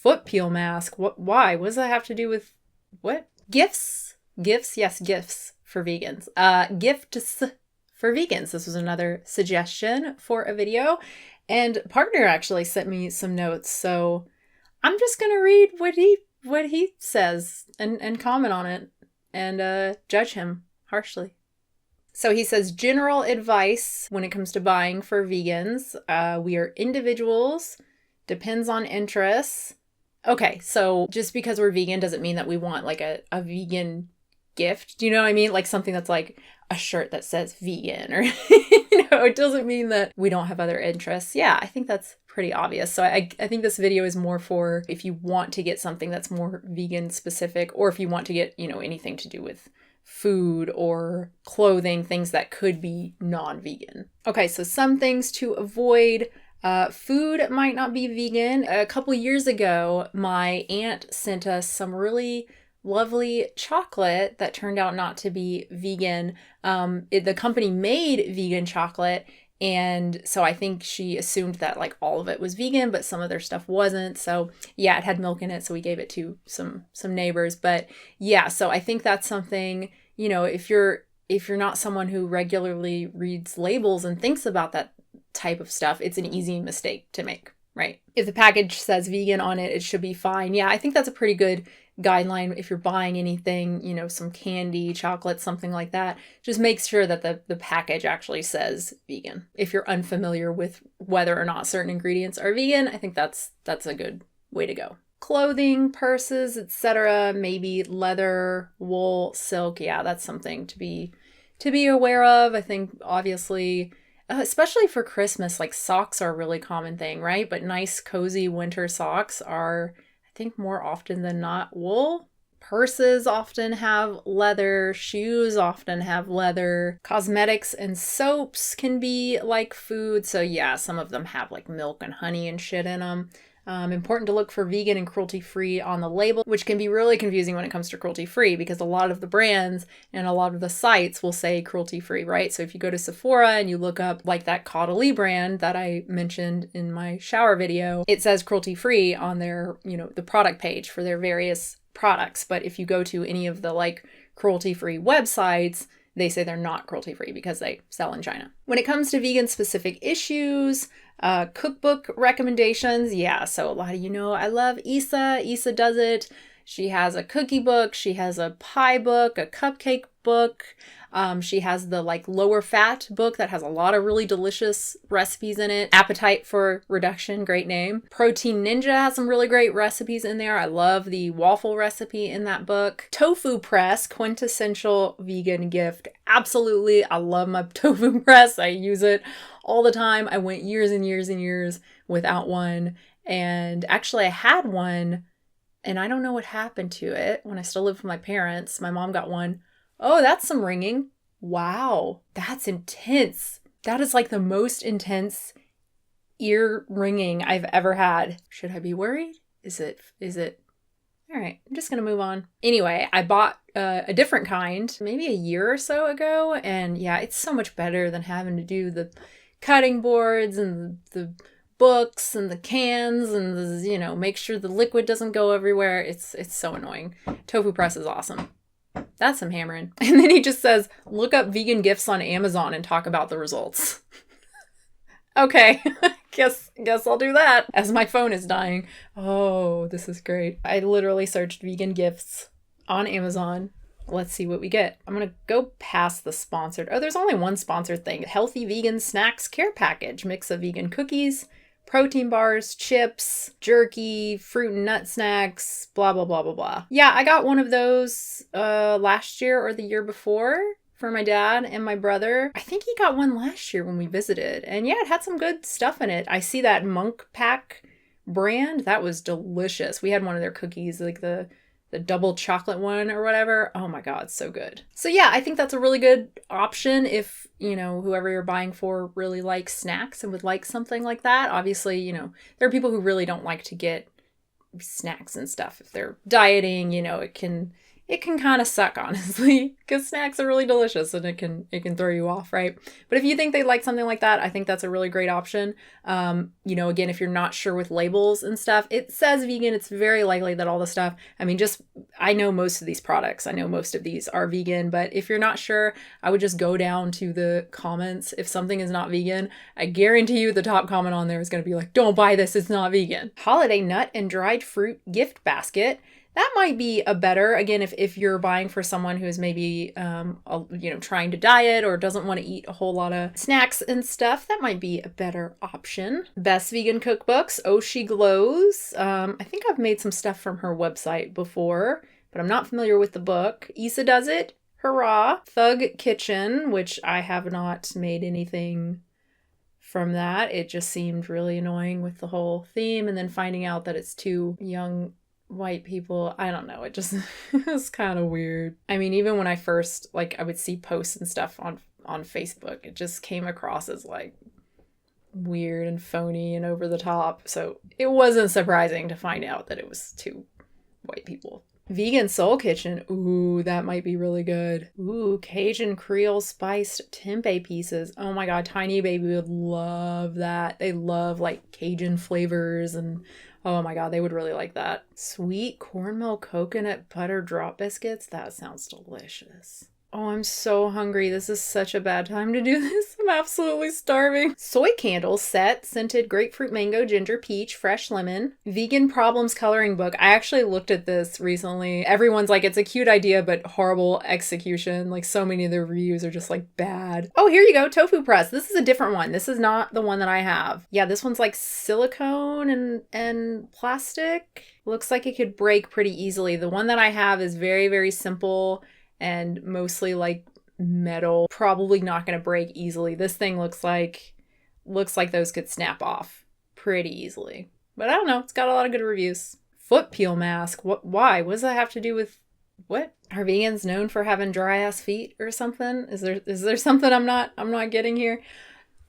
foot peel mask. Why? What does that have to do with what? Gifts? Gifts? Yes, gifts for vegans. Gifts for vegans. This was another suggestion for a video. And partner actually sent me some notes. So I'm just going to read what he says and comment on it and judge him harshly. So he says, general advice when it comes to buying for vegans. We are individuals. Depends on interests. Okay, so just because we're vegan doesn't mean that we want like a vegan gift. Do you know what I mean? Like something that's like a shirt that says vegan or, it doesn't mean that we don't have other interests. Yeah, I think that's pretty obvious. So I think this video is more for if you want to get something that's more vegan specific, or if you want to get, anything to do with food or clothing, things that could be non-vegan. Okay, so some things to avoid. Food might not be vegan. A couple years ago, my aunt sent us some really lovely chocolate that turned out not to be vegan. The company made vegan chocolate, and so I think she assumed that like all of it was vegan, but some of their stuff wasn't. So yeah, it had milk in it, so we gave it to some neighbors. But yeah, so I think that's something, if you're not someone who regularly reads labels and thinks about that type of stuff, it's an easy mistake to make, right? If the package says vegan on it, it should be fine. Yeah, I think that's a pretty good guideline if you're buying anything, some candy, chocolate, something like that. Just make sure that the package actually says vegan. If you're unfamiliar with whether or not certain ingredients are vegan, I think that's a good way to go. Clothing, purses, etc., maybe leather, wool, silk. Yeah, that's something to be aware of. I think obviously, especially for Christmas, like socks are a really common thing, right? But nice, cozy winter socks are, I think, more often than not wool. Purses often have leather. Shoes often have leather. Cosmetics and soaps can be like food. So yeah, some of them have like milk and honey and shit in them. Important to look for vegan and cruelty-free on the label, which can be really confusing when it comes to cruelty-free because a lot of the brands and a lot of the sites will say cruelty-free, right? So if you go to Sephora and you look up like that Caudalie brand that I mentioned in my shower video, it says cruelty-free on their, the product page for their various products. But if you go to any of the like cruelty-free websites, they say they're not cruelty-free because they sell in China. When it comes to vegan-specific issues, cookbook recommendations, yeah, so a lot of I love Issa. Issa does it. She has a cookie book. She has a pie book, a cupcake book. She has the like lower fat book that has a lot of really delicious recipes in it. Appetite for Reduction, great name. Protein Ninja has some really great recipes in there. I love the waffle recipe in that book. Tofu Press, quintessential vegan gift. Absolutely, I love my Tofu Press. I use it all the time. I went years and years and years without one. And actually I had one and I don't know what happened to it when I still lived with my parents. My mom got one. Oh, that's some ringing. Wow, that's intense. That is like the most intense ear ringing I've ever had. Should I be worried? Is it? All right, I'm just going to move on. Anyway, I bought a different kind maybe a year or so ago. And yeah, it's so much better than having to do the cutting boards and the books and the cans and the, make sure the liquid doesn't go everywhere. It's so annoying. Tofu Press is awesome. That's some hammering. And then he just says, look up vegan gifts on Amazon and talk about the results. Okay, guess I'll do that as my phone is dying. Oh, this is great. I literally searched vegan gifts on Amazon. Let's see what we get. I'm going to go past the sponsored. Oh, there's only one sponsored thing. Healthy vegan snacks care package. Mix of vegan cookies, protein bars, chips, jerky, fruit and nut snacks, blah, blah, blah, blah, blah. Yeah, I got one of those last year or the year before for my dad and my brother. I think he got one last year when we visited. And yeah, it had some good stuff in it. I see that Monk Pack brand. That was delicious. We had one of their cookies, like the double chocolate one or whatever. Oh my God, so good. So yeah, I think that's a really good option if, whoever you're buying for really likes snacks and would like something like that. Obviously, there are people who really don't like to get snacks and stuff. If they're dieting, it it can kind of suck, honestly, because snacks are really delicious and it can throw you off, right? But if you think they'd like something like that, I think that's a really great option. Again, if you're not sure with labels and stuff, it says vegan. It's very likely that all the stuff, I know most of these products. I know most of these are vegan, but if you're not sure, I would just go down to the comments. If something is not vegan, I guarantee you the top comment on there is going to be like, don't buy this, it's not vegan. Holiday nut and dried fruit gift basket. That might be a better, again, if you're buying for someone who is maybe, trying to diet or doesn't want to eat a whole lot of snacks and stuff, that might be a better option. Best vegan cookbooks. Oh, She Glows. I think I've made some stuff from her website before, but I'm not familiar with the book. Issa Does It. Hurrah. Thug Kitchen, which I have not made anything from that. It just seemed really annoying with the whole theme, and then finding out that it's two young white people, I don't know, it just it was kind of weird. Even when I first, I would see posts and stuff on Facebook, it just came across as weird and phony and over the top, so it wasn't surprising to find out that it was two white people. Vegan Soul Kitchen. Ooh, that might be really good. Ooh, Cajun Creole spiced tempeh pieces. Oh my god, Tiny Baby would love that. They love Cajun flavors, and oh my god, they would really like that. Sweet cornmeal coconut butter drop biscuits. That sounds delicious. Oh, I'm so hungry. This is such a bad time to do this. I'm absolutely starving. Soy Candles Set, scented grapefruit, mango, ginger, peach, fresh lemon. Vegan Problems coloring book. I actually looked at this recently. Everyone's like, it's a cute idea, but horrible execution. So many of the reviews are just bad. Oh, here you go. Tofu Press. This is a different one. This is not the one that I have. Yeah, this one's silicone and plastic. Looks like it could break pretty easily. The one that I have is very, very simple and mostly metal, probably not going to break easily. This thing looks like those could snap off pretty easily. But I don't know, it's got a lot of good reviews. Foot peel mask. Why? What does that have to do with what? Are vegans known for having dry ass feet or something? Is there something I'm not getting here?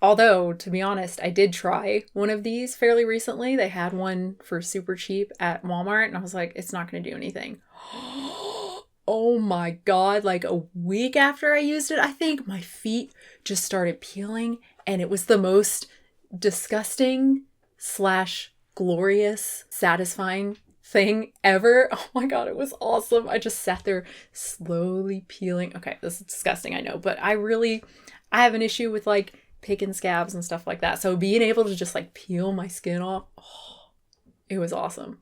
Although, to be honest, I did try one of these fairly recently. They had one for super cheap at Walmart, and I was like, it's not going to do anything. Oh my god, a week after I used it, I think my feet just started peeling, and it was the most disgusting / glorious, satisfying thing ever. Oh my god, it was awesome. I just sat there slowly peeling. Okay, this is disgusting, I know, but I have an issue with picking scabs and stuff like that. So being able to just peel my skin off, it was awesome.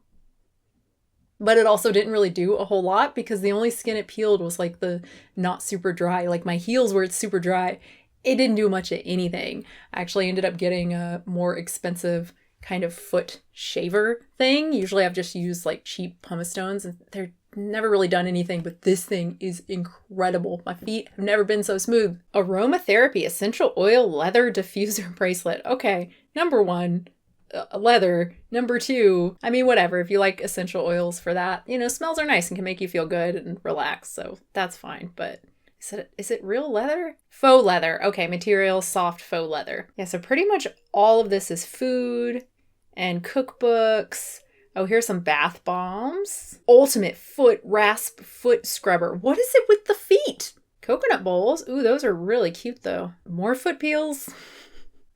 But it also didn't really do a whole lot because the only skin it peeled was the not super dry. My heels where it's super dry, it didn't do much of anything. I actually ended up getting a more expensive kind of foot shaver thing. Usually I've just used cheap pumice stones, and they're never really done anything, but this thing is incredible. My feet have never been so smooth. Aromatherapy essential oil leather diffuser bracelet. Okay, number one, leather. Number two, whatever, if you like essential oils for that, smells are nice and can make you feel good and relax, so that's fine. But is it real leather? Faux leather. Okay, material, soft faux leather. Yeah, so pretty much all of this is food and cookbooks. Oh, here's some bath bombs. Ultimate foot rasp foot scrubber. What is it with the feet? Coconut bowls. Ooh, those are really cute though. More foot peels.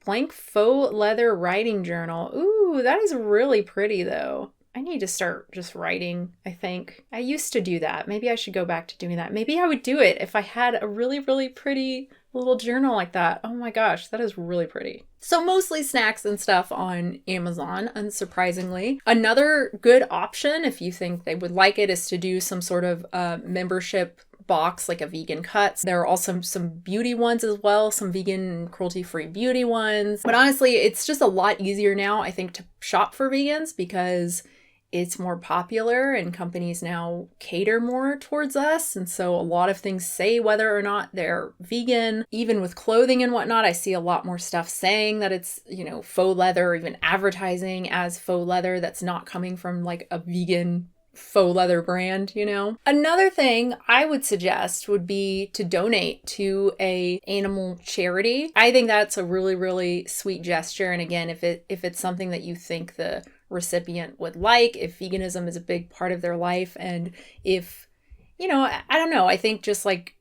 Blank faux leather writing journal. Ooh, that is really pretty though. I need to start just writing, I think. I used to do that. Maybe I should go back to doing that. Maybe I would do it if I had a really, really pretty little journal like that. Oh my gosh, that is really pretty. So mostly snacks and stuff on Amazon, unsurprisingly. Another good option, if you think they would like it, is to do some sort of membership box, like a vegan cuts. There are also some beauty ones as well, some vegan cruelty-free beauty ones. But honestly, it's just a lot easier now, I think, to shop for vegans because it's more popular and companies now cater more towards us. And so a lot of things say whether or not they're vegan. Even with clothing and whatnot, I see a lot more stuff saying that it's, faux leather, or even advertising as faux leather that's not coming from a vegan faux leather brand, Another thing I would suggest would be to donate to a animal charity. I think that's a really, really sweet gesture. And again, if it's something that you think the recipient would like, if veganism is a big part of their life, and if you know, I don't know. I think just like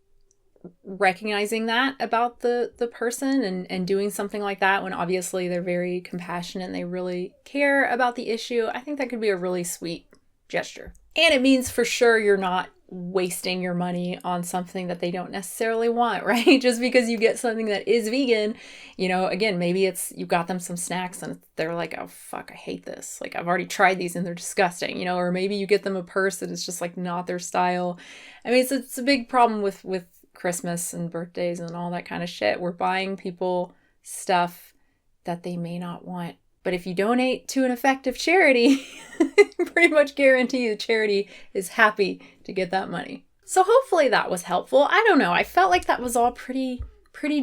recognizing that about the person and doing something like that when obviously they're very compassionate and they really care about the issue, I think that could be a really sweet gesture. And it means for sure you're not wasting your money on something that they don't necessarily want, right? Just because you get something that is vegan, you know, again, maybe it's you got them some snacks and they're like, oh fuck, I hate this. Like I've already tried these and they're disgusting, you know, or maybe you get them a purse that is just like not their style. I mean, it's a big problem with Christmas and birthdays and all that kind of shit. We're buying people stuff that they may not want. But if you donate to an effective charity, pretty much guarantee the charity is happy to get that money. So hopefully that was helpful. I don't know. I felt like that was all pretty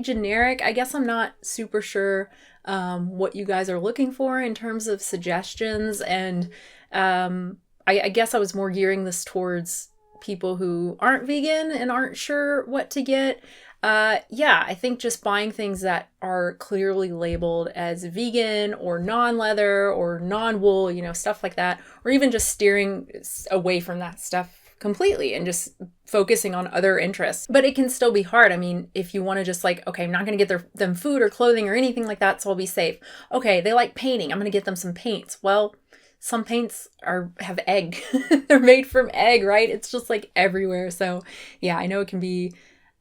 generic. I guess I'm not super sure what you guys are looking for in terms of suggestions. And I guess I was more gearing this towards people who aren't vegan and aren't sure what to get. Yeah, I think just buying things that are clearly labeled as vegan or non-leather or non-wool, you know, stuff like that, or even just steering away from that stuff completely and just focusing on other interests. But it can still be hard. I mean, if you want to just like, okay, I'm not going to get them food or clothing or anything like that, so I'll be safe. Okay, they like painting. I'm going to get them some paints. Well, some paints have egg. They're made from egg, right? It's just like everywhere. So yeah, I know it can be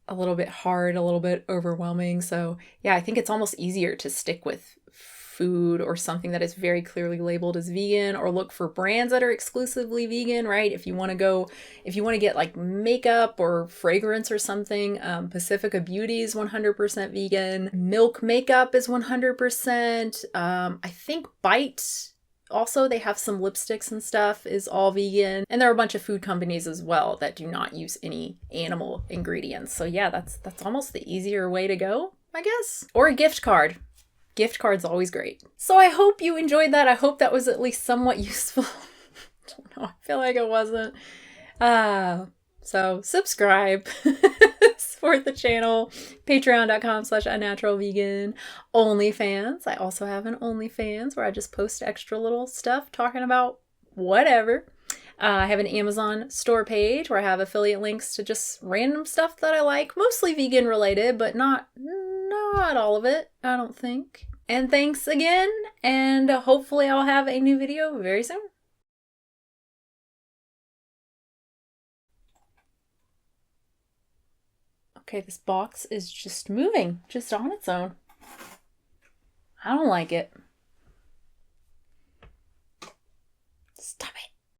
a little bit hard, a little bit overwhelming. So yeah, I think it's almost easier to stick with food or something that is very clearly labeled as vegan, or look for brands that are exclusively vegan, right? If you want to get like makeup or fragrance or something, Pacifica Beauty is 100% vegan. Milk Makeup is 100%. I think Bite, also, they have some lipsticks and stuff, is all vegan. And there are a bunch of food companies as well that do not use any animal ingredients. So yeah, that's almost the easier way to go, I guess. Or a gift card. Gift card's always great. So I hope you enjoyed that. I hope that was at least somewhat useful. I don't know, I feel like it wasn't. So subscribe, support the channel, patreon.com/unnaturalvegan, OnlyFans. I also have an OnlyFans where I just post extra little stuff talking about whatever. I have an Amazon store page where I have affiliate links to just random stuff that I like, mostly vegan related, but not all of it, I don't think. And thanks again, and hopefully I'll have a new video very soon. Okay, this box is just moving, just on its own. I don't like it.